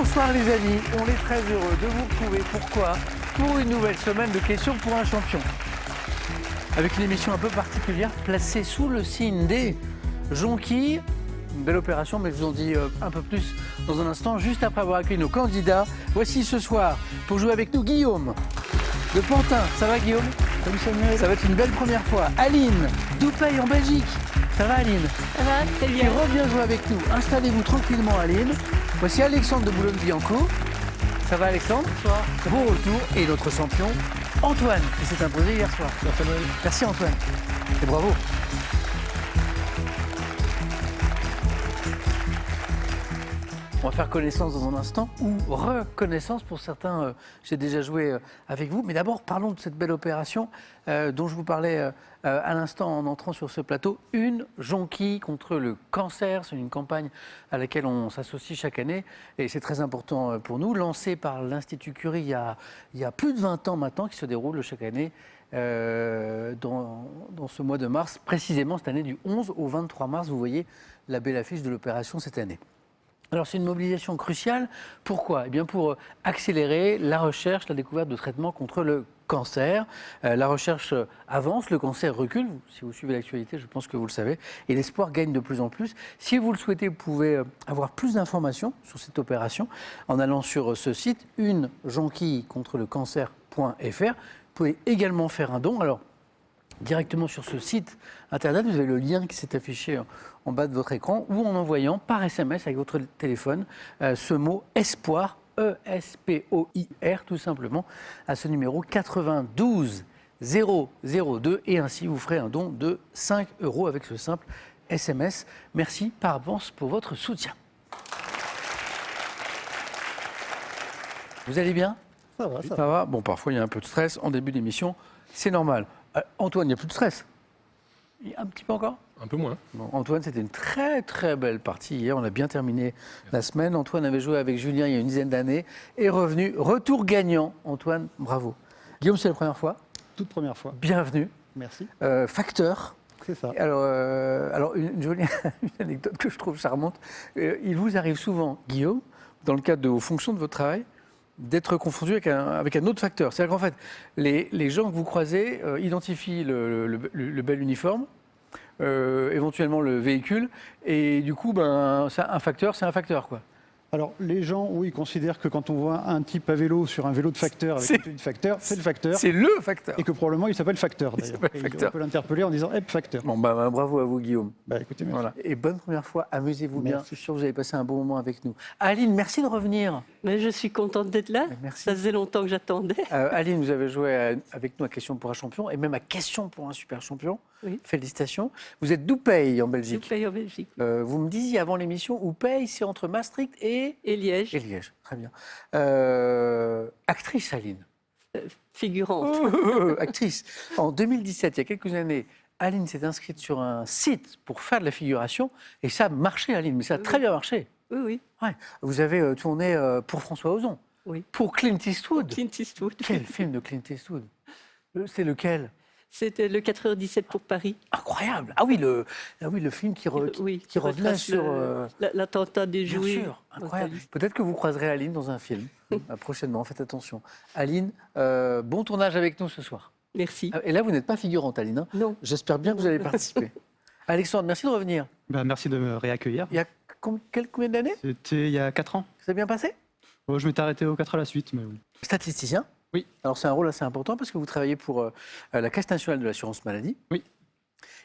Bonsoir les amis, on est très heureux de vous retrouver. Pourquoi? Pour une nouvelle semaine de questions pour un champion. Avec une émission un peu particulière, placée sous le signe des jonquilles. Une belle opération, mais je vous en dis un peu plus dans un instant, juste après avoir accueilli nos candidats. Voici ce soir, pour jouer avec nous, Guillaume de Pantin. Ça va Guillaume? Salut Samuel. Ça va être une belle première fois. Aline d'Oupey en Belgique. Ça va Aline? Ça va, très Qui bien. revient jouer avec nous. Installez-vous tranquillement Aline. Voici Alexandre de Boulogne-Billancourt. Ça va Alexandre? Bonsoir. Bon retour. Et notre champion, Antoine, qui s'est imposé hier soir. Merci Antoine. Et bravo. On va faire connaissance dans un instant, ou reconnaissance pour certains. J'ai déjà joué avec vous. Mais d'abord, parlons de cette belle opération dont je vous parlais à l'instant en entrant sur ce plateau. Une jonquille contre le cancer. C'est une campagne à laquelle on s'associe chaque année. Et c'est très important pour nous. Lancée par l'Institut Curie il y a plus de 20 ans maintenant, qui se déroule chaque année dans ce mois de mars. Précisément cette année, du 11 au 23 mars. Vous voyez la belle affiche de l'opération cette année. Alors c'est une mobilisation cruciale. Pourquoi? Eh bien pour accélérer la recherche, la découverte de traitements contre le cancer. La recherche avance, le cancer recule. Si vous suivez l'actualité, je pense que vous le savez. Et l'espoir gagne de plus en plus. Si vous le souhaitez, vous pouvez avoir plus d'informations sur cette opération en allant sur ce site, unejonquillecontreLecancer.fr. Vous pouvez également faire un don. Alors, directement sur ce site internet, vous avez le lien qui s'est affiché en bas de votre écran ou en envoyant par SMS avec votre téléphone ce mot espoir, E-S-P-O-I-R, tout simplement, à ce numéro 92 002 et ainsi vous ferez un don de 5 € avec ce simple SMS. Merci par avance pour votre soutien. Vous allez bien? Ça va, Ça va. Bon, parfois il y a un peu de stress en début d'émission, c'est normal. Antoine, il n'y a plus de stress? Un petit peu encore? Un peu moins. Bon, Antoine, c'était une très très belle partie hier. On a bien terminé la semaine. Antoine avait joué avec Julien il y a une dizaine d'années et revenu. Retour gagnant. Antoine, bravo. Guillaume, c'est la première fois. Toute première fois. Bienvenue. Merci. Facteur. C'est ça. Alors une jolie une anecdote que je trouve charmante. Il vous arrive souvent, Guillaume, dans le cadre de vos fonctions de votre travail, d'être confondu avec un autre facteur. C'est-à-dire qu'en fait, les gens que vous croisez identifient le bel uniforme, éventuellement le véhicule, et du coup, un facteur, c'est un facteur, quoi. Alors, les gens, oui, ils considèrent que quand on voit un type à vélo sur un vélo de facteur avec une tenue de facteur, c'est le facteur. C'est le facteur. Et que probablement, il s'appelle facteur, d'ailleurs. s'appelle Et facteur. on peut l'interpeller en disant « facteur Bon, bravo à vous, Guillaume. ». Écoutez, merci. Voilà. Et bonne première fois, amusez-vous bien. Merci. Je suis sûr que vous avez passé un bon moment avec nous. Aline, merci de revenir. Mais je suis contente d'être là. Merci. Ça faisait longtemps que j'attendais. Aline, vous avez joué avec nous à Question pour un champion et même à Question pour un super champion. Oui. Félicitations. Vous êtes d'Oupey en Je Belgique. paye en Belgique. Vous me disiez avant l'émission, Oupey, c'est entre Maastricht et Et Liège, Liège. Très bien. Actrice, Aline. figurante. Actrice. En 2017, il y a quelques années, Aline s'est inscrite sur un site pour faire de la figuration et ça a marché, Aline, mais ça a très bien marché. Oui, oui. Ouais. Vous avez tourné pour François Ozon, Oui. pour Clint Eastwood. Clint Eastwood. Quel film de Clint Eastwood? C'est lequel? C'était le 4h17 pour Paris. Incroyable. Ah oui, le film qui revenait retrace sur... l'attentat des Bien Jouets. sûr, incroyable. Peut-être que vous croiserez Aline dans un film prochainement, faites attention. Aline, bon tournage avec nous ce soir. Merci. Et là, vous n'êtes pas figurante, Aline. Hein? Non. J'espère bien que vous allez participer. Alexandre, merci de revenir. Merci de me réaccueillir. Il y a combien d'années? C'était il y a 4 ans. Ça s'est bien passé? Je m'étais arrêté aux 4 à la suite. Mais oui. Statisticien? Oui. Alors c'est un rôle assez important parce que vous travaillez pour la Caisse nationale de l'assurance maladie. Oui.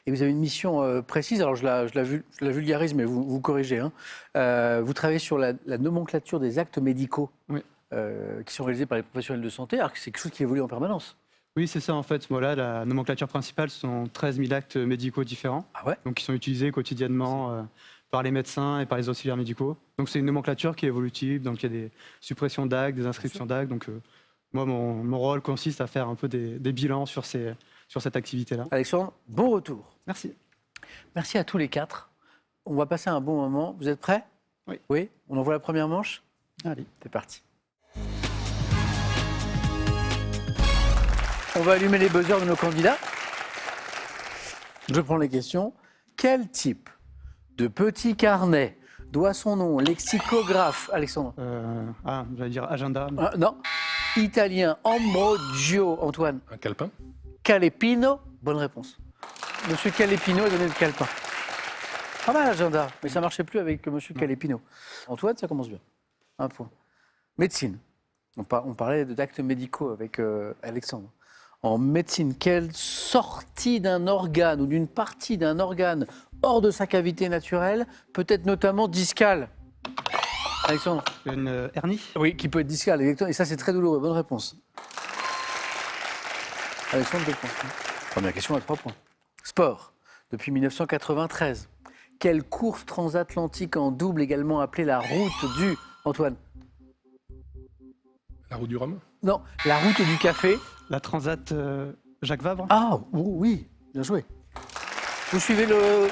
Et vous avez une mission précise, alors je la vulgarise, mais vous corrigez. Hein. Vous travaillez sur la nomenclature des actes médicaux Oui. qui sont réalisés par les professionnels de santé, alors que c'est quelque chose qui évolue en permanence. Oui, c'est ça en fait. Voilà, la nomenclature principale, ce sont 13 000 actes médicaux différents, Ah ouais? donc qui sont utilisés quotidiennement par les médecins et par les auxiliaires médicaux. Donc c'est une nomenclature qui est évolutive, donc il y a des suppressions d'actes, des inscriptions d'actes. Donc moi, mon rôle consiste à faire un peu des bilans sur cette activité-là. Alexandre, bon retour. Merci. Merci à tous les quatre. On va passer un bon moment. Vous êtes prêts? Oui. Oui. On envoie la première manche? Allez. C'est parti. On va allumer les buzzers de nos candidats. Je prends les questions. Quel type de petit carnet doit son nom au lexicographe, Alexandre? J'allais dire agenda. mais- Non. Italien Ambrogio, Antoine. Un calepin. Calepino, bonne réponse. Monsieur Calepino a donné le calepin. Pas mal l'agenda, mais ça marchait plus avec Monsieur Calepino. Antoine, ça commence bien. Un point. Médecine. On parlait d'actes médicaux avec Alexandre. En médecine, quelle sortie d'un organe ou d'une partie d'un organe hors de sa cavité naturelle peut être notamment discale? Alexandre? Une hernie. Oui, qui peut être discale, exactement. Et ça, c'est très douloureux. Bonne réponse. Alexandre, 2 points. Première question à 3 points. Sport. Depuis 1993. Quelle course transatlantique en double, également appelée la route du... Antoine? La route du Rhum. Non, la route du café. La Transat Jacques Vabre. Ah, oui, bien joué. Vous suivez le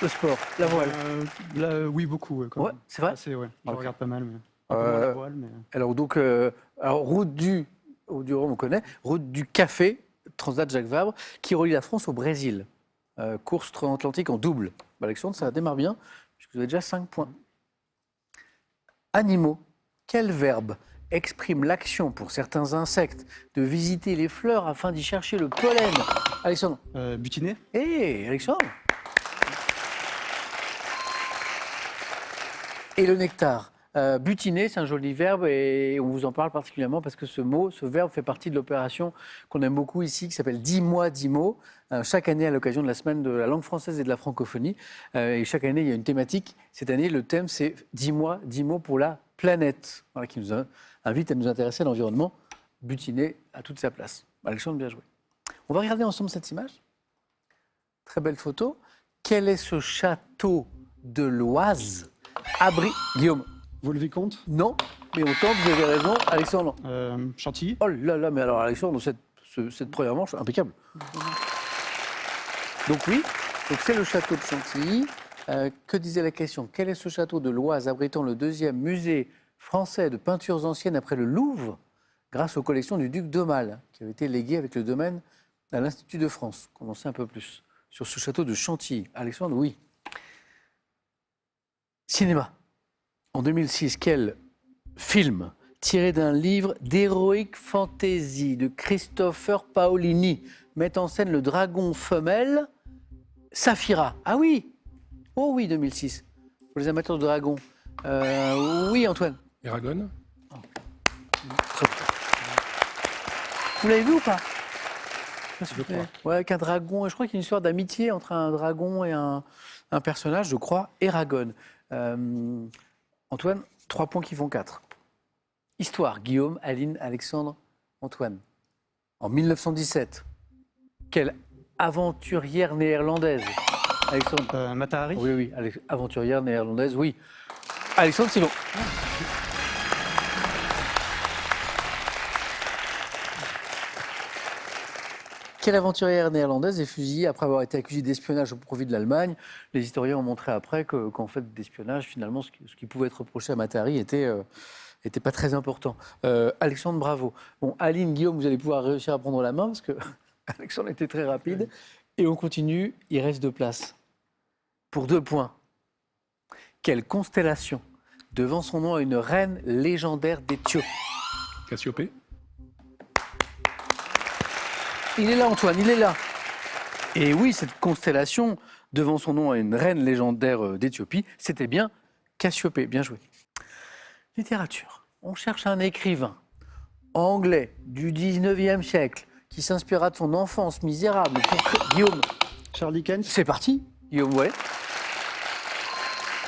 sport, la voile? Oui, beaucoup. Quand Ouais, même. c'est vrai? Assez, ouais. Je Ok. regarde pas mal. Mais... un peu moins la voile, mais... Alors, donc, route du Rhum, on connaît. Route du café, Transat Jacques Vabre, qui relie la France au Brésil. Course transatlantique en double. Alexandre, ça démarre bien, puisque vous avez déjà 5 points. Animaux. Quel verbe exprime l'action pour certains insectes de visiter les fleurs afin d'y chercher le pollen? Alexandre. Butiner. Alexandre. Et le nectar. Butiner, c'est un joli verbe et on vous en parle particulièrement parce que ce verbe fait partie de l'opération qu'on aime beaucoup ici qui s'appelle 10 mois, 10 mots. Chaque année à l'occasion de la semaine de la langue française et de la francophonie. Et chaque année, il y a une thématique. Cette année, le thème, c'est 10 mois, 10 mots pour la planète. Voilà, qui nous invite à nous intéresser à l'environnement. Butiner à toute sa place. Alexandre, bien joué. On va regarder ensemble cette image. Très belle photo. Quel est ce château de l'Oise? Guillaume? Vous le vicomte? Non, mais on tente, vous avez raison. Alexandre? Chantilly. Oh là là, mais alors Alexandre, cette première manche, impeccable. Donc oui, donc c'est le château de Chantilly. Que disait la question? Quel est ce château de l'Oise abritant le 2e musée français de peintures anciennes après le Louvre, grâce aux collections du duc d'Aumale, qui avait été légué avec le domaine à l'Institut de France? On en sait un peu plus sur ce château de Chantilly. Alexandre, oui. Cinéma. En 2006, quel film tiré d'un livre d'heroic fantasy de Christopher Paolini met en scène le dragon femelle Saphira? Ah oui! Oh oui, 2006. Pour les amateurs de dragons. Oui, Antoine. Eragon. Vous l'avez vu ou pas? Je crois. Ouais, avec un dragon. Et je crois qu'il y a une histoire d'amitié entre un dragon et un personnage, je crois, Eragon. Antoine, 3 points qui font 4. Histoire, Guillaume, Aline, Alexandre, Antoine. En 1917, quelle aventurière néerlandaise? Alexandre. Mata Hari. Oui, aventurière néerlandaise, oui. Alexandre, c'est bon. Quelle aventurière néerlandaise est fusillée après avoir été accusée d'espionnage au profit de l'Allemagne? Les historiens ont montré après qu'en fait, d'espionnage, finalement, ce qui pouvait être reproché à Mata Hari était pas très important. Alexandre, bravo. Bon, Aline, Guillaume, vous allez pouvoir réussir à prendre la main parce que Alexandre était très rapide. Et on continue, il reste 2 places. Pour 2 points. Quelle constellation devant son nom à une reine légendaire d'Éthiopie? Cassiopée. Il est là, Antoine, il est là. Et oui, cette constellation, devant son nom à une reine légendaire d'Éthiopie, c'était bien Cassiopée. Bien joué. Littérature. On cherche un écrivain anglais du 19e siècle qui s'inspirera de son enfance misérable pour Guillaume. Charles Dickens? C'est parti, Guillaume, ouais.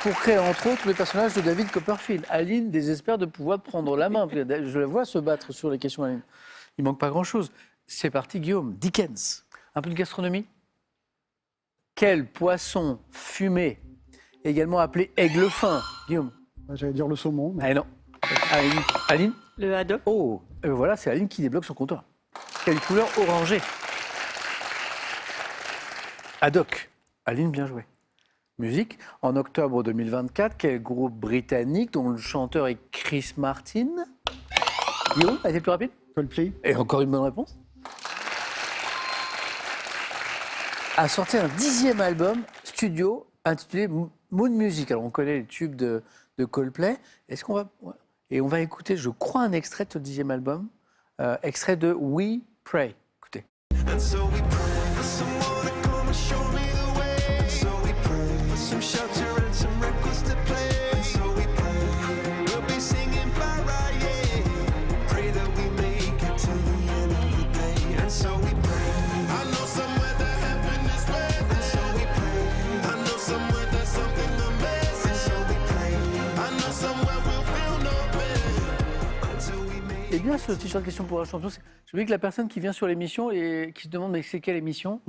Pour créer entre autres le personnage de David Copperfield. Aline désespère de pouvoir prendre la main. Je la vois se battre sur les questions, Aline. Il manque pas grand-chose. C'est parti, Guillaume. Dickens. Un peu de gastronomie. Quel poisson fumé, également appelé aigle fin? Guillaume. J'allais dire le saumon. Mais... Ah non. Aline. Le haddock. Oh, voilà, c'est Aline qui débloque son compteur. Quelle couleur orangée? Haddock. Aline, bien joué. Musique. En octobre 2024, quel groupe britannique dont le chanteur est Chris Martin? Guillaume, a été plus rapide? Coldplay? Et encore une bonne réponse. A sorti un 10e album studio intitulé Moon Music. Alors on connaît les tubes de Coldplay. Est-ce qu'on va... ouais. Et on va écouter, je crois, un extrait de ce 10e album, extrait de We Pray. Écoutez. And so we pray for someone to come and show me the way. And so we pray for some shelter and some records to play. And so we pray we'll be singing para, yeah. Pray that we make it to the end of the day. And so we pray. I know somewhere that heaven is waiting. And so we pray. I know somewhere there's something amazing. And so we pray. I know somewhere we'll feel no pain until we make Eh bien, ce t-shirt question pour un champion, je veux que la personne qui vient sur l'émission et qui se demande mais c'est quelle émission,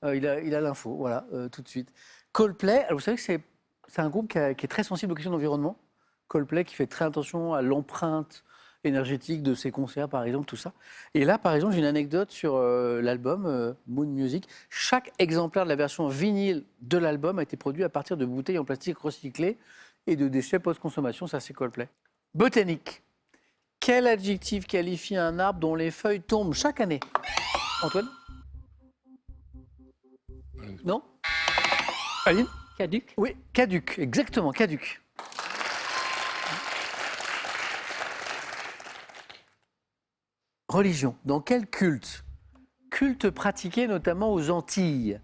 il a l'info, voilà, tout de suite. Coldplay, alors vous savez que c'est un groupe qui est très sensible aux questions d'environnement. Coldplay qui fait très attention à l'empreinte énergétique de ses concerts, par exemple, tout ça. Et là, par exemple, j'ai une anecdote sur l'album Moon Music. Chaque exemplaire de la version vinyle de l'album a été produit à partir de bouteilles en plastique recyclées et de déchets post-consommation, ça c'est Coldplay. Botanique. Quel adjectif qualifie un arbre dont les feuilles tombent chaque année? Antoine? Non? Aline? Caduc. Oui, caduc, exactement, caduc. Religion. Dans quel culte? Culte pratiqué notamment aux Antilles.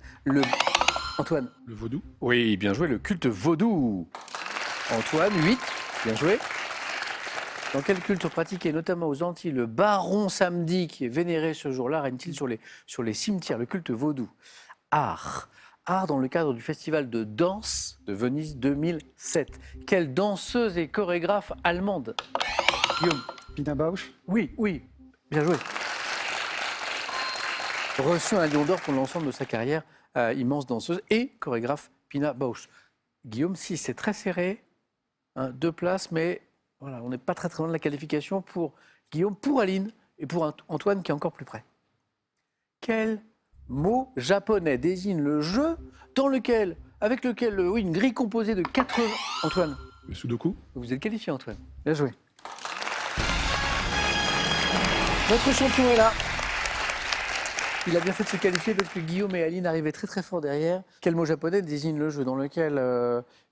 Antoine? Le vaudou. Oui, bien joué, le culte vaudou. Antoine, 8, bien joué. Dans quel culte pratiqué notamment aux Antilles le baron samedi qui est vénéré ce jour-là règne-t-il sur les cimetières? Le culte vaudou. Art. Art dans le cadre du festival de danse de Venise 2007. Quelle danseuse et chorégraphe allemande? Guillaume? Pina Bausch. Oui, oui, bien joué. Reçu un lion d'or pour l'ensemble de sa carrière, immense danseuse et chorégraphe Pina Bausch. Guillaume, 6, c'est très serré, hein, 2 places, mais voilà, on n'est pas très loin de la qualification pour Guillaume, pour Aline et pour Antoine qui est encore plus près. Quel mot japonais désigne le jeu avec lequel une grille composée de 80... Antoine? Le sudoku. Vous êtes qualifié, Antoine. Bien joué. Notre champion est là. Il a bien fait de se qualifier parce que Guillaume et Aline arrivaient très très fort derrière. Quel mot japonais désigne le jeu dans lequel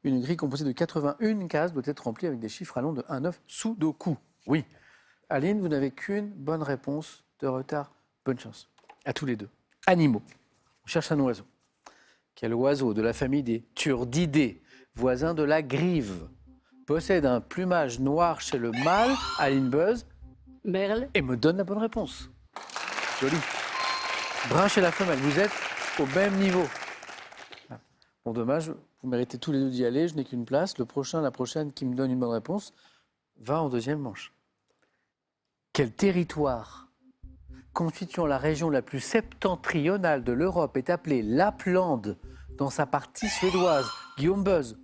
une grille composée de 81 cases doit être remplie avec des chiffres allant de 1 à 9? Sudoku. Oui. Aline, vous n'avez qu'une bonne réponse de retard. Bonne chance. À tous les deux. Animaux. On cherche un oiseau. Quel oiseau de la famille des turdidés, voisin de la grive, possède un plumage noir chez le mâle, Aline Buzz, Merle. et me donne la bonne réponse. Joli. Brun chez la femelle, vous êtes au même niveau. Bon, dommage, vous méritez tous les deux d'y aller, je n'ai qu'une place. Le prochain, la prochaine qui me donne une bonne réponse va en deuxième manche. Quel territoire constituant la région la plus septentrionale de l'Europe est appelé Laplande dans sa partie suédoise? Guillaume Buzz.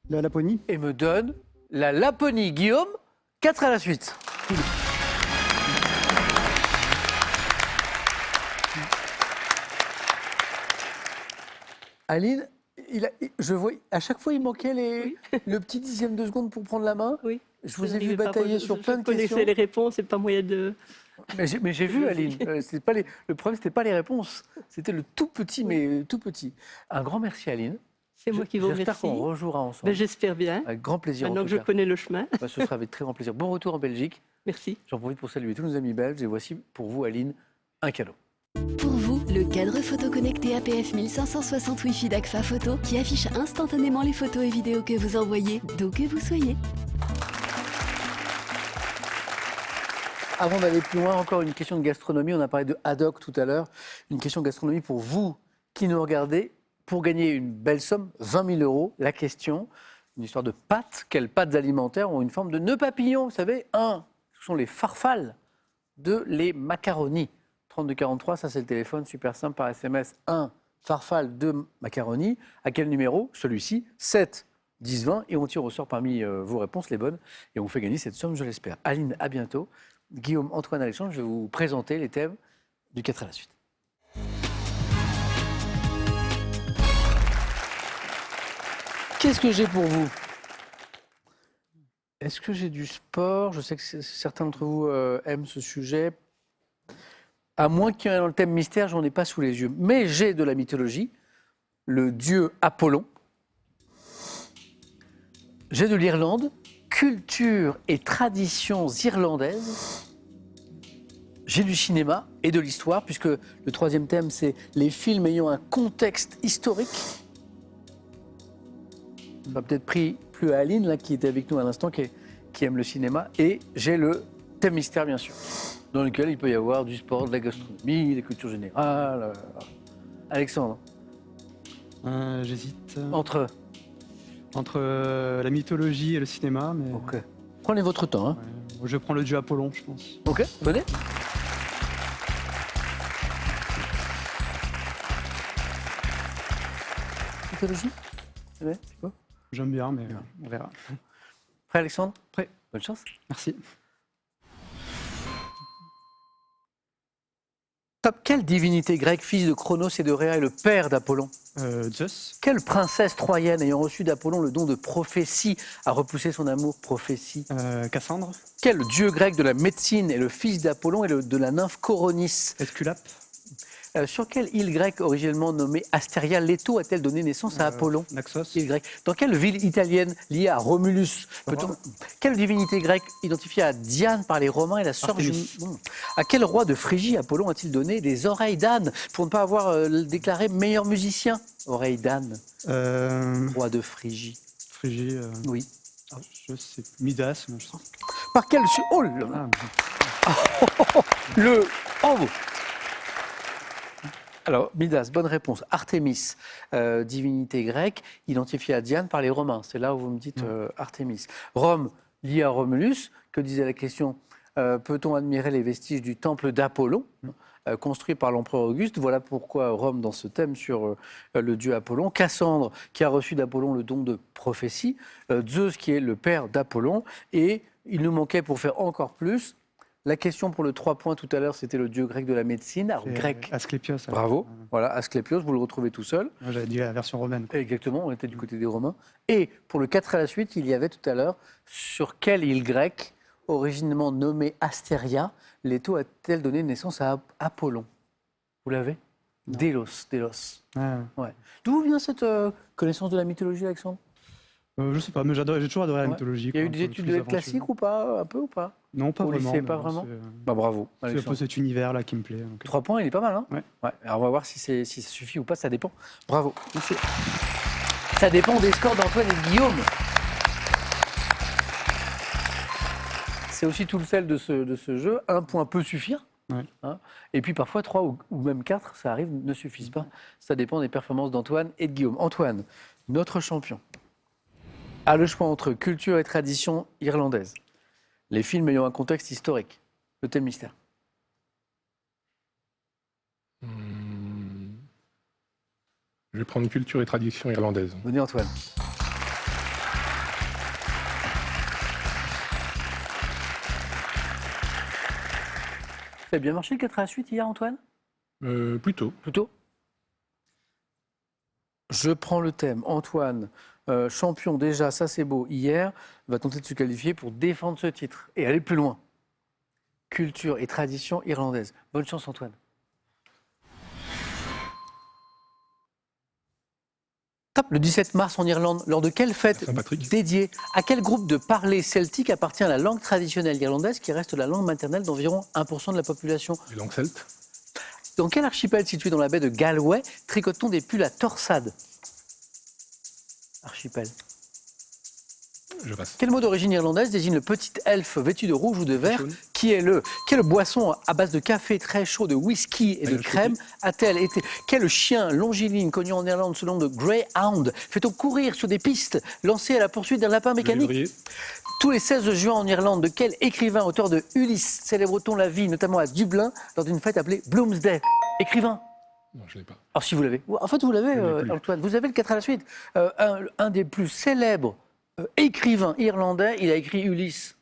La Laponie. Et me donne la Laponie. Guillaume, 4 à la suite. Aline, je vois, à chaque fois, il manquait le petit dixième de seconde pour prendre la main. Oui. Je vous ai vu batailler sur plein de questions. Je connaissais les réponses, c'est pas moyen de... Mais j'ai vu, Aline. Le problème, c'était pas les réponses. C'était le tout petit, mais tout petit. Un grand merci, Aline. C'est moi qui vous remercie. J'espère qu'on rejouera ensemble. Ben, j'espère bien. Avec grand plaisir. Maintenant en que tout je cas. connais le chemin. Ce sera avec très grand plaisir. Bon retour en Belgique. Merci. J'en profite pour saluer tous nos amis belges. Et voici pour vous, Aline, un cadeau. Pour vous, le cadre photo connecté APF 1560 Wi-Fi d'Agfa Photo qui affiche instantanément les photos et vidéos que vous envoyez, d'où que vous soyez. Avant d'aller plus loin, encore une question de gastronomie. On a parlé de haddock tout à l'heure. Une question de gastronomie pour vous qui nous regardez. Pour gagner une belle somme, 20 000 €, la question, une histoire de pâtes. Quelles pâtes alimentaires ont une forme de nœud papillon? Vous savez, ce sont les farfales de les macaronis. 3243, ça c'est le téléphone, super simple par SMS. 1, farfale de macaroni. À quel numéro? Celui-ci, 7 10 20. Et on tire au sort parmi vos réponses les bonnes. Et on vous fait gagner cette somme, je l'espère. Aline, à bientôt. Guillaume, Antoine, Alexandre, je vais vous présenter les thèmes du 4 à la suite. Qu'est-ce que j'ai pour vous? Est-ce que j'ai du sport? Je sais que certains d'entre vous aiment ce sujet. À moins qu'il y en ait dans le thème mystère, j'en ai pas sous les yeux. Mais j'ai de la mythologie. Le dieu Apollon J'ai de l'Irlande, culture et traditions irlandaises. J'ai du cinéma et de l'histoire, puisque le troisième thème, c'est les films ayant un contexte historique. On va peut-être pris plus à Aline, là, qui était avec nous à l'instant, qui aime le cinéma. Et j'ai le thème mystère, bien sûr, dans lequel il peut y avoir du sport, de la gastronomie, de la culture générale. Alexandre, J'hésite entre... entre la mythologie et le cinéma, mais Ok. Prenez votre temps. Hein. ouais, je prends le dieu Apollon, je pense. Ok, venez. Mythologie. Ouais, c'est quoi? J'aime bien, mais on verra. Prêt, Alexandre? Prêt. Bonne chance. Merci. Top. Quelle divinité grecque, fils de Cronos et de Rhea, est le père d'Apollon? Zeus, Quelle princesse troyenne ayant reçu d'Apollon le don de prophétie a repoussé son amour? Prophétie. Cassandre, Quel dieu grec de la médecine est le fils d'Apollon et de la nymphe Coronis? Esculape, Sur quelle île grecque originellement nommée Astéria, Leto a-t-elle donné naissance à Apollon? Naxos, Île grecque. Dans quelle ville italienne liée à Romulus peut-on... Quelle divinité grecque identifiée à Diane par les Romains et la sœur Artémis. À quel roi de Phrygie Apollon a-t-il donné des oreilles d'âne pour ne pas avoir déclaré meilleur musicien? Oreilles d'âne, roi de Phrygie. Phrygie, Oui. je sais, Midas, non, je sais. Par quel... Oh là Ah, Le... Oh. Alors, Midas, bonne réponse. Artémis, divinité grecque, identifiée à Diane par les Romains. C'est là où vous me dites Artémis. Rome, liée à Romulus. Que disait la question? Peut-on admirer les vestiges du temple d'Apollon, construit par l'empereur Auguste? Voilà pourquoi Rome, dans ce thème sur le dieu Apollon. Cassandre, qui a reçu d'Apollon le don de prophétie. Zeus, qui est le père d'Apollon. Et il nous manquait, pour faire encore plus, la question pour le 3 points tout à l'heure, c'était le dieu grec de la médecine. Alors, grec, Asclépios. bravo. Voilà, Asclépios, vous le retrouvez tout seul. Moi, j'avais dit la version romaine. Exactement, on était du côté des Romains. Et pour le 4 à la suite, il y avait tout à l'heure, sur quelle île grecque, originellement nommée Astéria, Leto a-t-elle donné naissance à Apollon? Vous l'avez? Délos. Ah, Ouais. D'où vient cette connaissance de la mythologie, Alexandre? je sais pas, mais j'ai toujours adoré la Ouais. mythologie. Il y a eu quoi, des un peu études plus de aventureux. classiques ou pas? Un peu ou pas? Non, pas Au vraiment. lycée, mais pas bon, vraiment? c'est, Bah bravo, c'est un peu Alexandre. cet univers-là qui me plaît. Donc, 3 points, il est pas mal, hein? Ouais. Alors on va voir si ça suffit ou pas, ça dépend. Bravo. Merci. Ça dépend des scores d'Antoine et de Guillaume. C'est aussi tout le sel de ce jeu. Un point peut suffire. Ouais. Hein. Et puis parfois 3 ou même 4, ça arrive, ne suffisent pas. Ça dépend des performances d'Antoine et de Guillaume. Antoine, notre champion, a le choix entre culture et tradition irlandaise. Les films ayant un contexte historique. Le thème mystère. Je vais prendre culture et tradition irlandaise. Venez Antoine. Ça a bien marché le 4 à la suite hier, Antoine? Plutôt. Plutôt. Je prends le thème. Antoine, champion déjà, ça c'est beau, hier, va tenter de se qualifier pour défendre ce titre et aller plus loin. Culture et tradition irlandaise. Bonne chance, Antoine. Top. Le 17 mars en Irlande, lors de quelle fête Saint-Patrick. dédiée à quel groupe de parler celtique appartient la langue traditionnelle irlandaise qui reste la langue maternelle d'environ 1% de la population? Les langues celtes. Dans quel archipel situé dans la baie de Galway tricote-t-on des pulls à torsade? Archipel. Je passe. Quel mot d'origine irlandaise désigne le petit elfe vêtu de rouge ou de vert Jaune. qui est le... Quelle boisson à base de café très chaud, de whisky et de Irish crème coffee. a-t-elle été? Quel chien longiligne connu en Irlande sous le nom de Greyhound fait-on courir sur des pistes lancées à la poursuite d'un lapin Le mécanique? lévrier. Tous les 16 juin en Irlande, de quel écrivain, auteur de Ulysse, célèbre-t-on la vie, notamment à Dublin, lors d'une fête appelée Bloomsday? Écrivain. Non, je ne l'ai pas. Alors si vous l'avez. En fait, vous l'avez, Je l'ai plus. Antoine. Vous avez le 4 à la suite. Un des plus célèbres écrivains irlandais, il a écrit Ulysse.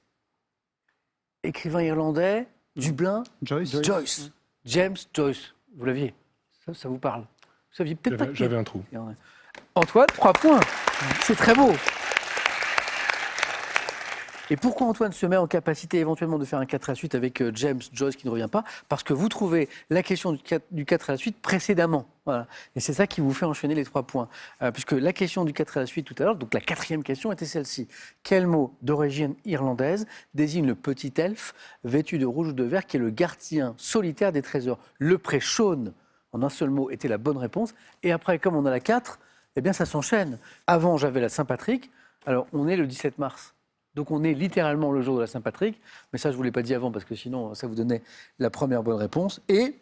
Écrivain irlandais, Dublin, Joyce. Joyce. James Joyce. Vous l'aviez. Ça vous parle. Vous saviez peut-être pas. J'avais un trou. Antoine, 3 points. C'est très beau. Et pourquoi Antoine se met en capacité éventuellement de faire un 4 à la suite avec James Joyce qui ne revient pas? Parce que vous trouvez la question du 4 à la suite précédemment. Voilà. Et c'est ça qui vous fait enchaîner les 3 points. Puisque la question du 4 à la suite tout à l'heure, donc la 4e question était celle-ci. Quel mot d'origine irlandaise désigne le petit elfe vêtu de rouge ou de vert qui est le gardien solitaire des trésors? Le pré Shaun, en un seul mot, était la bonne réponse. Et après, comme on a la 4, eh bien ça s'enchaîne. Avant, j'avais la Saint-Patrick. Alors, on est le 17 mars. Donc, on est littéralement le jour de la Saint-Patrick. Mais ça, je ne vous l'ai pas dit avant parce que sinon, ça vous donnait la première bonne réponse. Et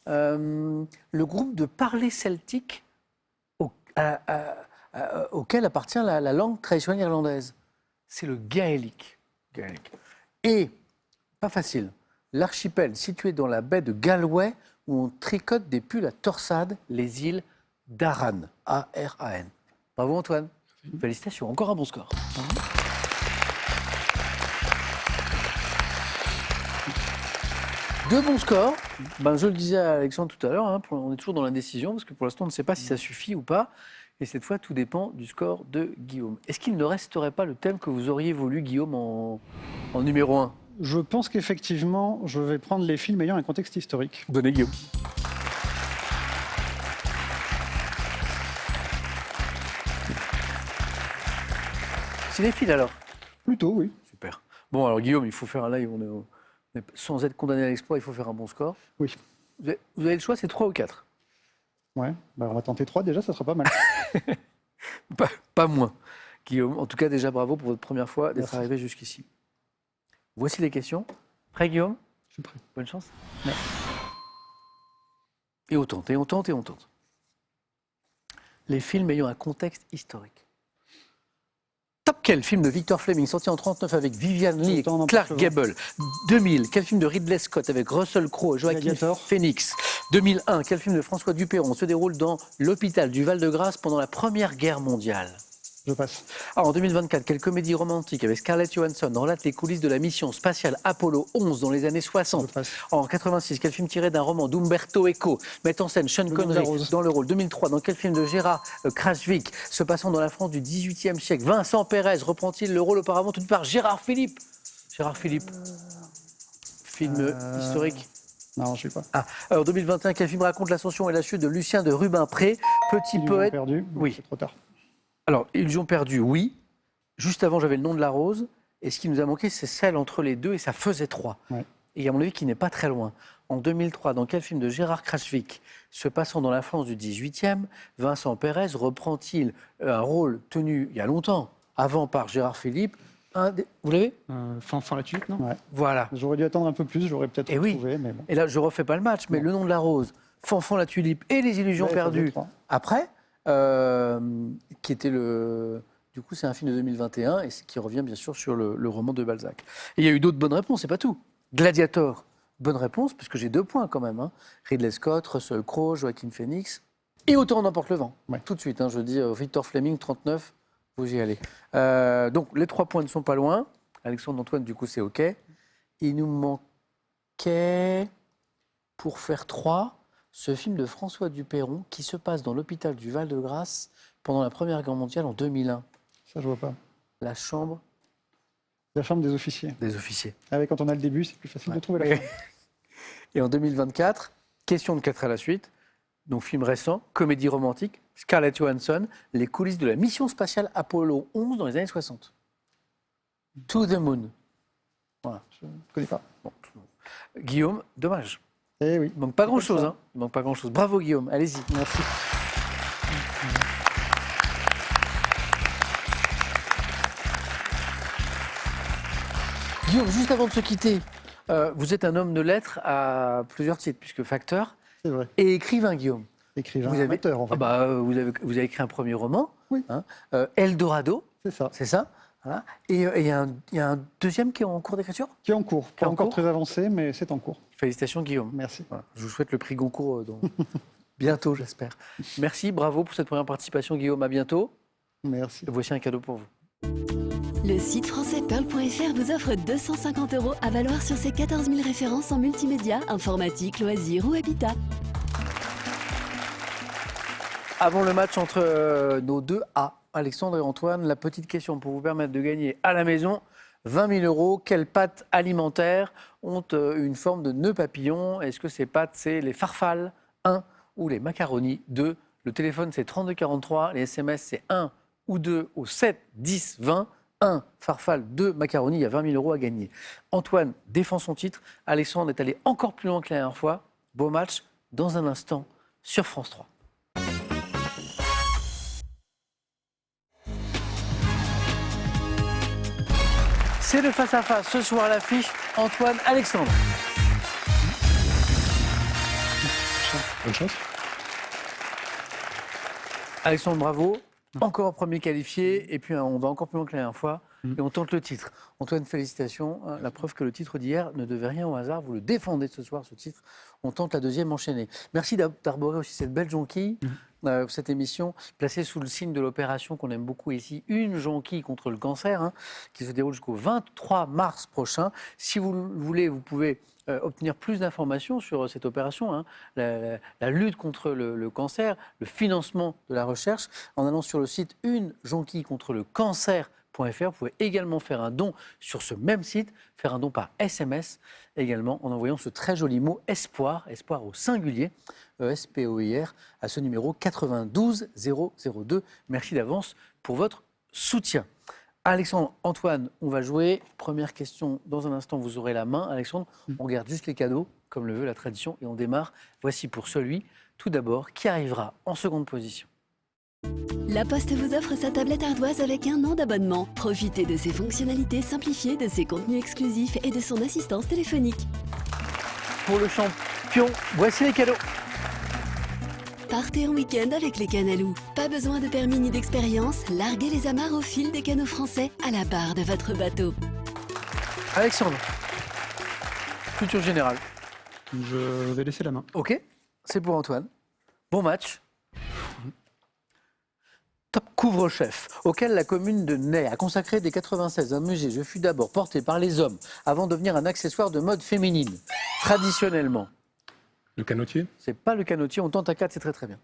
le groupe de parler celtique auquel appartient la langue traditionnelle irlandaise, c'est le gaélique. Et, pas facile, l'archipel situé dans la baie de Galway où on tricote des pulls à torsade, les îles d'Aran. A-R-A-N. Bravo Antoine. Félicitations, encore un bon score. Deux bons scores. Je le disais à Alexandre tout à l'heure, hein, on est toujours dans l'indécision parce que pour l'instant on ne sait pas si ça suffit ou pas. Et cette fois, tout dépend du score de Guillaume. Est-ce qu'il ne resterait pas le thème que vous auriez voulu, Guillaume, en numéro 1? Je pense qu'effectivement, je vais prendre les films ayant un contexte historique. Donnez Guillaume. Cinéphile alors? Plutôt, oui. Super. Bon, alors Guillaume, il faut faire un live. Sans être condamné à l'exploit, il faut faire un bon score. Oui. Vous avez le choix, c'est 3 ou 4? Ouais, on va tenter 3 déjà, ça sera pas mal. Pas moins. Guillaume, en tout cas, déjà bravo pour votre première fois d'être Merci. arrivé jusqu'ici. Voici les questions. Prêt, Guillaume? Je suis prêt. Bonne chance. Ouais. Et on tente, et on tente, et on tente. Les films ayant un contexte historique. Top quel film de Victor Fleming sorti en 1939 avec Vivian Leigh et Autant en Clark emporte Gable? 2000, quel film de Ridley Scott avec Russell Crowe et Joaquin Gladiator. Phoenix? 2001, quel film de François Dupeyron se déroule dans l'hôpital du Val-de-Grâce pendant la Première Guerre mondiale? Je passe. En 2024, quelle comédie romantique avec Scarlett Johansson relate les coulisses de la mission spatiale Apollo 11 dans les années 60? Je passe. En 86, quel film tiré d'un roman d'Umberto Eco met en scène Sean Le nom de la Connery rose. dans le rôle? 2003, dans quel film de Gérard Krajcik se passant dans la France du XVIIIe siècle, Vincent Pérez reprend-il le rôle auparavant tenu par Gérard Philippe? Gérard Philippe. Film historique. Non, je ne sais pas. Ah, alors 2021, quel film raconte l'ascension et la chute de Lucien de Rubempré, petit Ils l'ont poète? perdu. Oui. C'est trop tard. Alors, Illusion perdue, oui. Juste avant, j'avais Le nom de la rose. Et ce qui nous a manqué, c'est celle entre les deux, et ça faisait 3. Ouais. Et à mon avis, qui n'est pas très loin. En 2003, dans quel film de Gérard Krajcik, se passant dans la France du 18e, Vincent Pérez reprend-il un rôle tenu il y a longtemps, avant par Gérard Philippe? Vous l'avez? Fanfan la tulipe, non? Ouais. Voilà. J'aurais dû attendre un peu plus, j'aurais peut-être Eh oui. retrouvé, mais bon. Et là, je ne refais pas le match, mais Non. Le nom de la rose, Fanfan la tulipe et Les illusions Ouais, perdues. ça faisait 3. Après, qui était le... Du coup, c'est un film de 2021 et qui revient bien sûr sur le roman de Balzac. Et il y a eu d'autres bonnes réponses, c'est pas tout. Gladiator, bonne réponse, puisque j'ai 2 points quand même. Hein. Ridley Scott, Russell Crowe, Joaquin Phoenix. Et Autant n'emporte le vent. Ouais. Tout de suite, hein, je dis Victor Fleming, 39, vous y allez. Donc, les 3 points ne sont pas loin. Alexandre Antoine, du coup, c'est OK. Il nous manquait, pour faire 3, ce film de François Dupeyron qui se passe dans l'hôpital du Val-de-Grâce pendant la Première Guerre mondiale en 2001. Ça, je vois pas. La chambre La chambre des officiers. des officiers. Ah ouais, quand on a le début, c'est plus facile de trouver la fin. Et en 2024, question de 4 à la suite, donc film récent, comédie romantique, Scarlett Johansson, les coulisses de la mission spatiale Apollo 11 dans les années 60. To the Moon. Voilà. Je ne connais pas. Bon. Guillaume, dommage. Eh oui. Il manque pas C'est grand-chose. comme ça. Hein. Il manque pas grand-chose. Bravo Guillaume, allez-y. Merci. Guillaume, juste avant de se quitter, vous êtes un homme de lettres à plusieurs titres, puisque facteur C'est vrai. et écrivain, Guillaume. Écrivain Vous avez- amateur, en fait. Vous avez écrit un premier roman, Oui. hein, Eldorado, C'est ça. c'est ça, voilà. Et il y a un deuxième qui est en cours d'écriture. Qui est en cours. Qui est Pas en encore cours très avancé, mais c'est en cours. Félicitations Guillaume. Merci. Voilà. Je vous souhaite le prix Goncourt bientôt, j'espère. Merci, bravo pour cette première participation Guillaume, à bientôt. Merci. Et voici un cadeau pour vous. Le site français Pearl.fr vous offre 250 € à valoir sur ses 14 000 références en multimédia, informatique, loisirs ou habitat. Avant le match entre nos deux A, Alexandre et Antoine, la petite question pour vous permettre de gagner à la maison 20 000 euros. Quelles pâtes alimentaires ont une forme de nœud papillon? Est-ce que ces pâtes, c'est les farfales 1 ou les macaronis 2? Le téléphone, c'est 3243. Les SMS, c'est 1 ou 2 au 7 10 20. 1 farfalle, 2 macaronis, il y a 20 000 euros à gagner. Antoine défend son titre. Alexandre est allé encore plus loin que la dernière fois. Beau match dans un instant sur France 3. C'est le face-à-face. Ce soir à l'affiche, Antoine-Alexandre. Bonne chance. Alexandre, bravo. Encore premier qualifié. Et puis on va encore plus loin que la dernière fois. Et on tente le titre. Antoine, félicitations. La preuve que le titre d'hier ne devait rien au hasard. Vous le défendez ce soir, ce titre. On tente la deuxième enchaînée. Merci d'arborer aussi cette belle jonquille. Cette émission placée sous le signe de l'opération qu'on aime beaucoup ici, une jonquille contre le cancer, qui se déroule jusqu'au 23 mars prochain. Si vous le voulez, vous pouvez obtenir plus d'informations sur cette opération, la lutte contre le cancer, le financement de la recherche, en allant sur le site une jonquille contre le cancer.fr. Vous pouvez également faire un don sur ce même site, faire un don par SMS également, en envoyant ce très joli mot espoir, espoir au singulier, ESPOIR, à ce numéro 92 002. Merci d'avance pour votre soutien. Alexandre, Antoine, on va jouer. Première question, dans un instant, vous aurez la main. Alexandre, on regarde juste les cadeaux, comme le veut la tradition, et on démarre. Voici pour celui, tout d'abord, qui arrivera en seconde position. La Poste vous offre sa tablette ardoise avec 1 an d'abonnement. Profitez de ses fonctionnalités simplifiées, de ses contenus exclusifs et de son assistance téléphonique. Pour le champion, voici les cadeaux. Partez en week-end avec les Canalou. Pas besoin de permis ni d'expérience, larguez les amarres au fil des canaux français à la barre de votre bateau. Alexandre, culture générale. Je vais laisser la main. Ok, c'est pour Antoine. Bon match. Top couvre-chef, auquel la commune de Ney a consacré dès 96 un musée. Je fus d'abord porté par les hommes avant de devenir un accessoire de mode féminine. Traditionnellement, Le canotier. c'est pas le canotier, on tente à 4, c'est très très bien.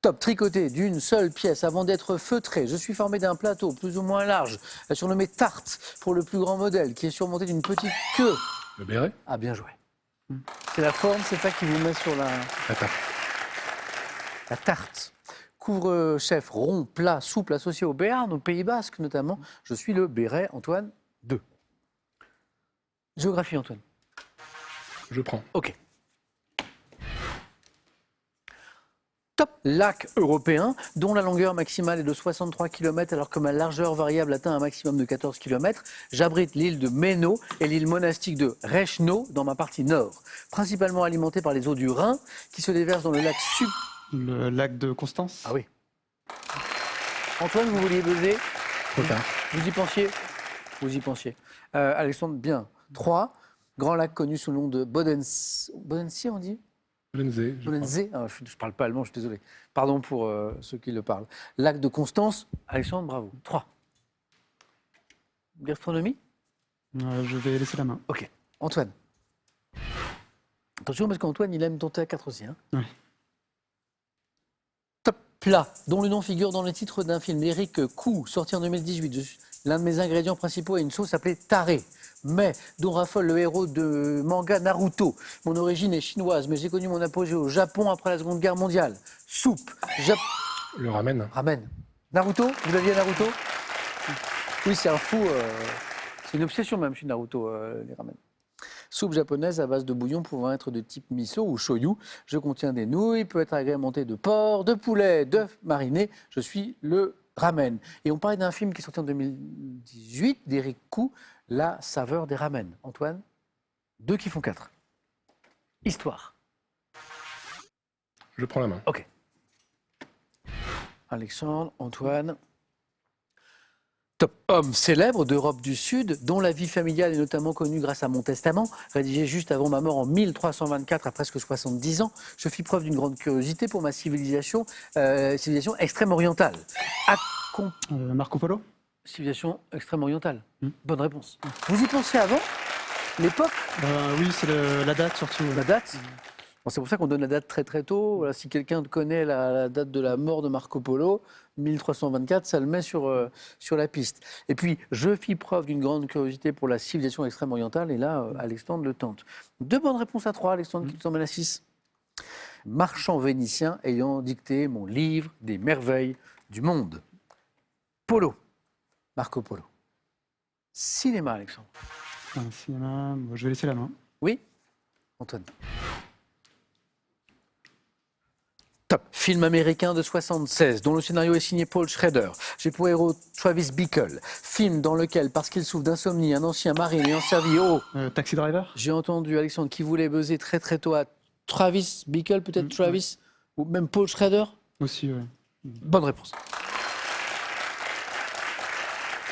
Top tricoté d'une seule pièce avant d'être feutré. Je suis formé d'un plateau plus ou moins large, surnommé tarte pour le plus grand modèle, qui est surmonté d'une petite queue. Le béret. Ah, bien joué. C'est la forme, c'est ça qui vous met sur la tarte. Couvre-chef rond, plat, souple, associé au Béarn, au Pays Basque notamment. Je suis le béret, Antoine, 2. Géographie, Antoine. Je prends. Ok. Top lac européen, dont la longueur maximale est de 63 km alors que ma largeur variable atteint un maximum de 14 km. J'abrite l'île de Méno et l'île monastique de Rechno dans ma partie nord. Principalement alimentée par les eaux du Rhin qui se déversent dans le lac Sub. Le lac de Constance. Ah oui. Antoine, vous vouliez buzzer? Trop tard. Vous y pensiez? Vous y pensiez. Alexandre, bien. 3. Grand lac connu sous le nom de Bodensee, on dit? Bolenzé. je crois. Bodensee. Ah, je ne parle pas allemand, je suis désolé. Pardon pour ceux qui le parlent. Lac de Constance. Alexandre, bravo. 3. Gastronomie? Je vais laisser la main. Ok. Antoine. Attention, parce qu'Antoine, il aime tenter à 4 aussi. Ouais. Top plat, dont le nom figure dans le titre d'un film d'Éric Kou, sorti en 2018. L'un de mes ingrédients principaux est une sauce appelée taré, mais dont raffole le héros de manga Naruto. Mon origine est chinoise, mais j'ai connu mon apogée au Japon après la Seconde Guerre mondiale. Soupe, Le ramen. ramen. Naruto, vous l'aviez Naruto? Oui, c'est un fou. C'est une obsession même chez Naruto, les ramen. Soupe japonaise à base de bouillon pouvant être de type miso ou shoyu. Je contiens des nouilles, peut être agrémenté de porc, de poulet, d'œufs marinés. Je suis le ramen. Et on parlait d'un film qui est sorti en 2018 d'Éric Kou, La saveur des ramen. Antoine, 2 qui font 4. Histoire. Je prends la main. Ok. Alexandre, Antoine. Top homme célèbre d'Europe du Sud, dont la vie familiale est notamment connue grâce à mon testament, rédigé juste avant ma mort en 1324 à presque 70 ans. Je fis preuve d'une grande curiosité pour ma civilisation extrême orientale. Marco Polo. Civilisation extrême orientale. Bonne réponse. Vous y pensez avant l'époque? Oui, c'est la date surtout. La date? Bon, c'est pour ça qu'on donne la date très très tôt. Voilà, si quelqu'un connaît la date de la mort de Marco Polo, 1324, ça le met sur la piste. Et puis, je fis preuve d'une grande curiosité pour la civilisation extrême orientale, et là, Alexandre le tente. 2 bonnes réponses à 3, Alexandre, qui nous emmène à 6. Marchand vénitien ayant dicté mon livre des merveilles du monde. Polo, Marco Polo. Cinéma, Alexandre. Un cinéma, bon, je vais laisser la main. Oui, Antoine. Top. Film américain de 1976, dont le scénario est signé Paul Schrader. J'ai pour héros Travis Bickle. Film dans lequel, parce qu'il souffre d'insomnie, un ancien marine ayant servi au... Taxi Driver. J'ai entendu Alexandre qui voulait buzzer très très tôt à Travis Bickle, peut-être Travis, ou même Paul Schrader. Aussi, oui. Bonne réponse.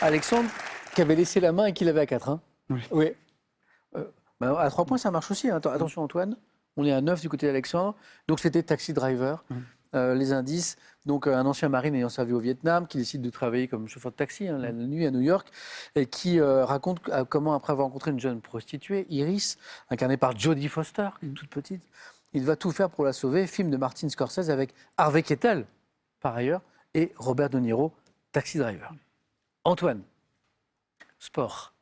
Alexandre, qui avait laissé la main et qui l'avait à 4. Hein. Oui. Bah, à 3 points, ça marche aussi. Hein. Attention, Antoine. On est à 9 du côté d'Alexandre. Donc, c'était Taxi Driver. Les indices. Donc, un ancien marine ayant servi au Vietnam, qui décide de travailler comme chauffeur de taxi la nuit à New York, et qui raconte comment, après avoir rencontré une jeune prostituée, Iris, incarnée par Jodie Foster, qui est toute petite, il va tout faire pour la sauver. Film de Martin Scorsese avec Harvey Keitel, par ailleurs, et Robert De Niro, Taxi Driver. Antoine, sport.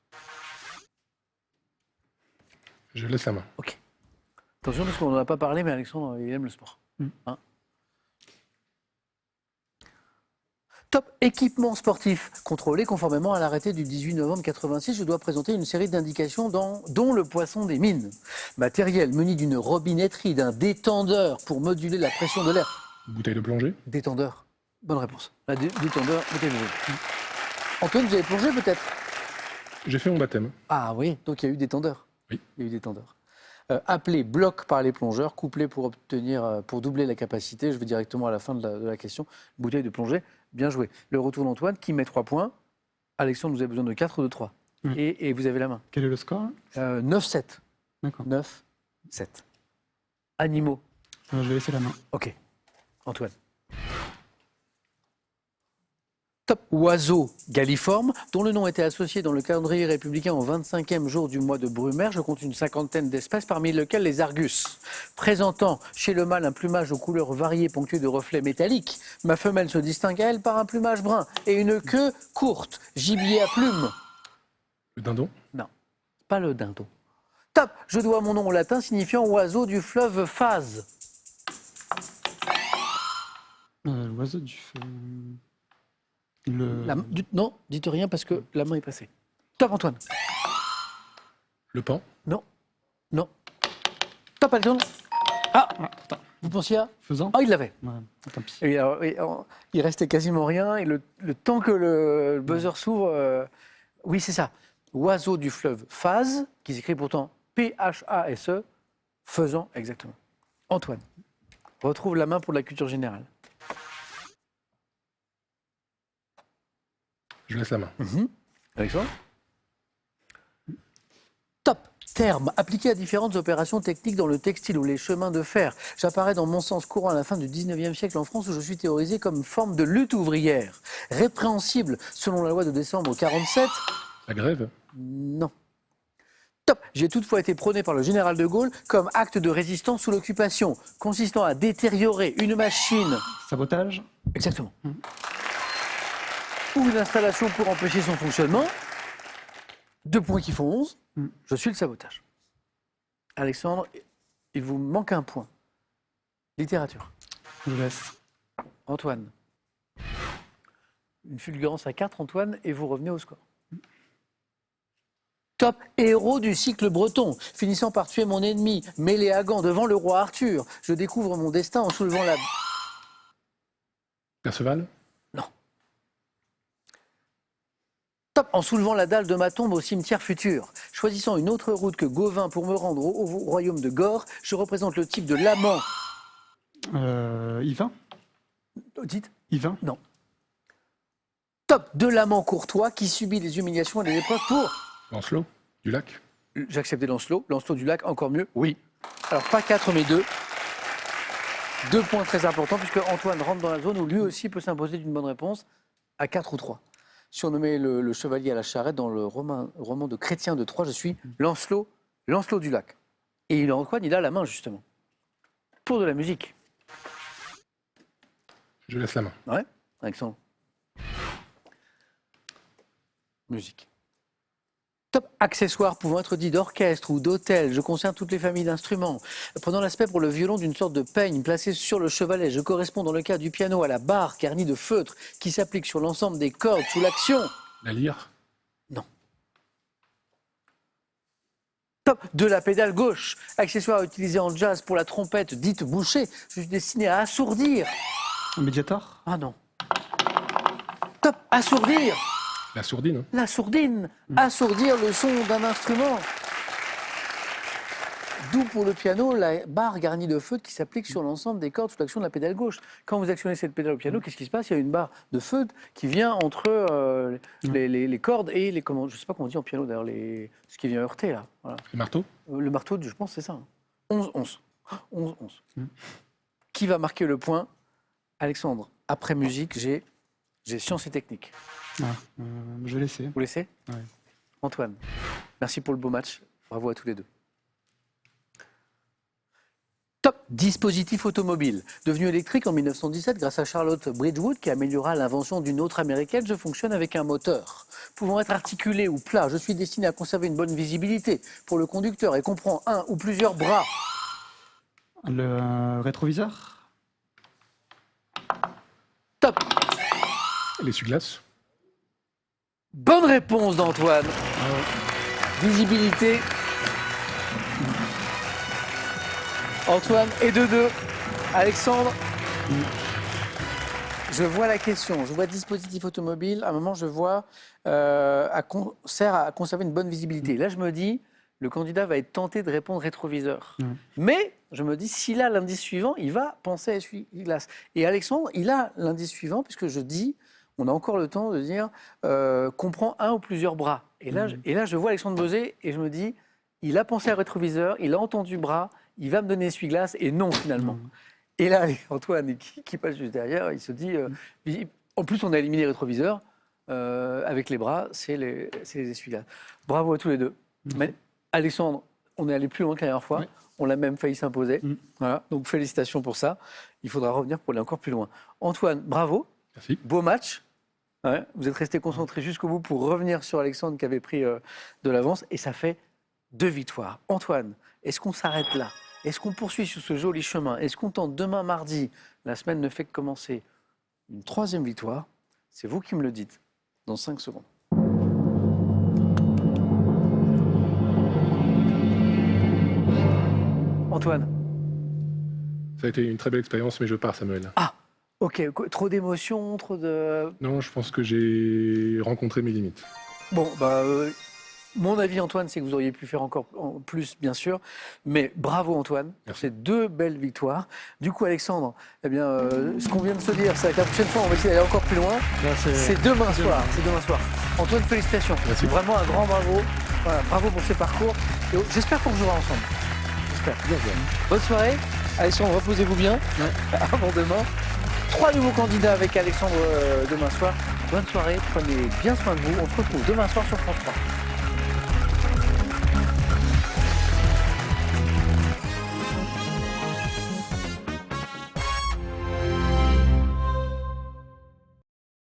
Je laisse la main. Ok. Attention, parce qu'on n'en a pas parlé, mais Alexandre, il aime le sport. Hein. Top. Équipement sportif contrôlé conformément à l'arrêté du 18 novembre 86. Je dois présenter une série d'indications dont le poisson des mines. Matériel muni d'une robinetterie, d'un détendeur pour moduler la pression de l'air. Bouteille de plongée. Détendeur. Bonne réponse. Détendeur, bouteille de plongée. Antoine, vous avez plongé peut-être? J'ai fait mon baptême. Ah oui, donc il y a eu des tendeurs. Oui. Il y a eu des tendeurs. Appelé bloc par les plongeurs, couplé pour doubler la capacité. Je vais directement à la fin de la question. Bouteille de plongée, bien joué. Le retour d'Antoine qui met 3 points. Alexandre, vous avez besoin de 4 ou de 3. Oui. Et vous avez la main. Quel est le score? 9-7. D'accord. 9-7. Animaux. Je vais laisser la main. Ok. Antoine. Top. Oiseau galliforme, dont le nom était associé dans le calendrier républicain au 25e jour du mois de Brumaire. Je compte une 50aine d'espèces, parmi lesquelles les argus. Présentant chez le mâle un plumage aux couleurs variées ponctué de reflets métalliques, ma femelle se distingue à elle par un plumage brun et une queue courte. Gibier à plumes. Le dindon. Non, pas le dindon. Top. Je dois mon nom au latin signifiant oiseau du fleuve Phase. L'oiseau du feu. Non, dites rien parce que la main est passée. Top, Antoine. Le pan. Non. Top, Alexandre. Ah, vous pensiez à... Faisant. Ah, il l'avait. Ouais, tant pis. Et alors, il restait quasiment rien. Et le temps que le buzzer s'ouvre... Oui, c'est ça. Oiseau du fleuve Phase, qui s'écrit pourtant P-H-A-S-E, faisant exactement. Antoine, retrouve la main pour la culture générale. Je laisse la main. Alexandre. Top. Terme appliqué à différentes opérations techniques dans le textile ou les chemins de fer. J'apparais dans mon sens courant à la fin du 19e siècle en France où je suis théorisé comme forme de lutte ouvrière. Répréhensible selon la loi de décembre 47. La grève. Non. Top. J'ai toutefois été prôné par le général de Gaulle comme acte de résistance sous l'occupation, consistant à détériorer une machine. Sabotage. Exactement. Ou une installation pour empêcher son fonctionnement. 2 points qui font 11. Je suis le sabotage. Alexandre, il vous manque un point. Littérature. Je laisse. Antoine. Une fulgurance à 4, Antoine, et vous revenez au score. Top. Héros du cycle breton, finissant par tuer mon ennemi, mêlé à gants devant le roi Arthur. Je découvre mon destin en soulevant la... Perceval. Non. Top. En soulevant la dalle de ma tombe au cimetière futur. Choisissant une autre route que Gauvin pour me rendre au royaume de Gore, je représente le type de l'amant. Yvain. Dites. Yvain. Non. Top. De l'amant courtois qui subit les humiliations et les épreuves pour... Lancelot. Du lac. J'ai accepté Lancelot. Lancelot du lac, encore mieux. Oui. Alors, pas 4, mais 2. 2 points très importants, puisque Antoine rentre dans la zone où lui aussi peut s'imposer d'une bonne réponse à 4 ou 3. Surnommé le chevalier à la charrette dans le roman de Chrétien de Troyes, je suis Lancelot du lac. Et Antoine, il a la main, justement. pour de la musique. Je laisse la main. Ouais, Alexandre. Musique. Top accessoires pouvant être dits d'orchestre ou d'hôtel. Je concerne toutes les familles d'instruments. Prenant l'aspect pour le violon d'une sorte de peigne placée sur le chevalet. Je corresponds dans le cas du piano à la barre garnie de feutre qui s'applique sur l'ensemble des cordes sous l'action. La lyre. Top de la pédale gauche. Accessoire utilisé en jazz pour la trompette dite bouchée. Je suis destiné à assourdir. Un médiator. Ah non. Top assourdir. La sourdine. La sourdine. Assourdir le son d'un instrument. D'où pour le piano la barre garnie de feutre qui s'applique sur l'ensemble des cordes sous l'action de la pédale gauche. Quand vous actionnez cette pédale au piano, qu'est-ce qui se passe? Il y a une barre de feutre qui vient entre les cordes et les... Comment, je ne sais pas comment on dit en piano d'ailleurs, ce qui vient heurter là. Voilà. Le marteau. Le marteau, je pense, c'est ça. 11-11. 11-11. Qui va marquer le point? Alexandre, après musique, j'ai sciences et techniques. Je vais laisser. Vous laissez? Ouais. Antoine, merci pour le beau match. Bravo à tous les deux. Top dispositif automobile. Devenu électrique en 1917 grâce à Charlotte Bridgewood qui améliora l'invention d'une autre américaine, je fonctionne avec un moteur. Pouvant être articulé ou plat, je suis destiné à conserver une bonne visibilité pour le conducteur et comprend un ou plusieurs bras. Le rétroviseur. Top. L'essuie-glace. Bonne réponse d'Antoine. Visibilité. Antoine et 2-2. Alexandre. Je vois la question. Je vois dispositif automobile. À un moment, je vois sert à conserver une bonne visibilité. Là, je me dis, le candidat va être tenté de répondre rétroviseur. Mais je me dis, s'il a l'indice suivant, il va penser à essuie-glace. Et Alexandre, il a l'indice suivant, puisque je dis, on a encore le temps de dire, comprend un ou plusieurs bras. Et là, je vois Alexandre Bosé et je me dis, il a pensé à rétroviseur, il a entendu bras, il va me donner essuie-glace et non finalement. Et là, Antoine, qui passe juste derrière, il se dit, en plus on a éliminé les rétroviseurs, avec les bras, c'est les essuie-glaces. Bravo à tous les deux. Mais Alexandre, on est allé plus loin que la dernière fois, on a même failli s'imposer. Voilà, donc félicitations pour ça. Il faudra revenir pour aller encore plus loin. Antoine, bravo. Merci. Beau match. Ouais, vous êtes resté concentré jusqu'au bout pour revenir sur Alexandre qui avait pris de l'avance et ça fait 2 victoires. Antoine, est-ce qu'on s'arrête là? Est-ce qu'on poursuit sur ce joli chemin? Est-ce qu'on tente demain mardi? La semaine ne fait que commencer. Une 3e victoire. C'est vous qui me le dites dans 5 secondes. Antoine. Ça a été une très belle expérience, mais je pars, Samuel. Ah, ok. Trop d'émotions, trop de... Non, je pense que j'ai rencontré mes limites. Bon, mon avis, Antoine, c'est que vous auriez pu faire encore plus, bien sûr. Mais bravo, Antoine, pour ces 2 belles victoires. Du coup, Alexandre, eh bien, ce qu'on vient de se dire, c'est que la prochaine fois, on va essayer d'aller encore plus loin. C'est demain soir. C'est demain soir. Antoine, félicitations. Merci. Vraiment un grand bravo. Voilà, bravo pour ce parcours. Et j'espère qu'on jouera ensemble. J'espère. Bonne soirée. Alexandre, reposez-vous bien. Avant demain. 3 nouveaux candidats avec Alexandre demain soir. Bonne soirée. Prenez bien soin de vous. On se retrouve demain soir sur France 3.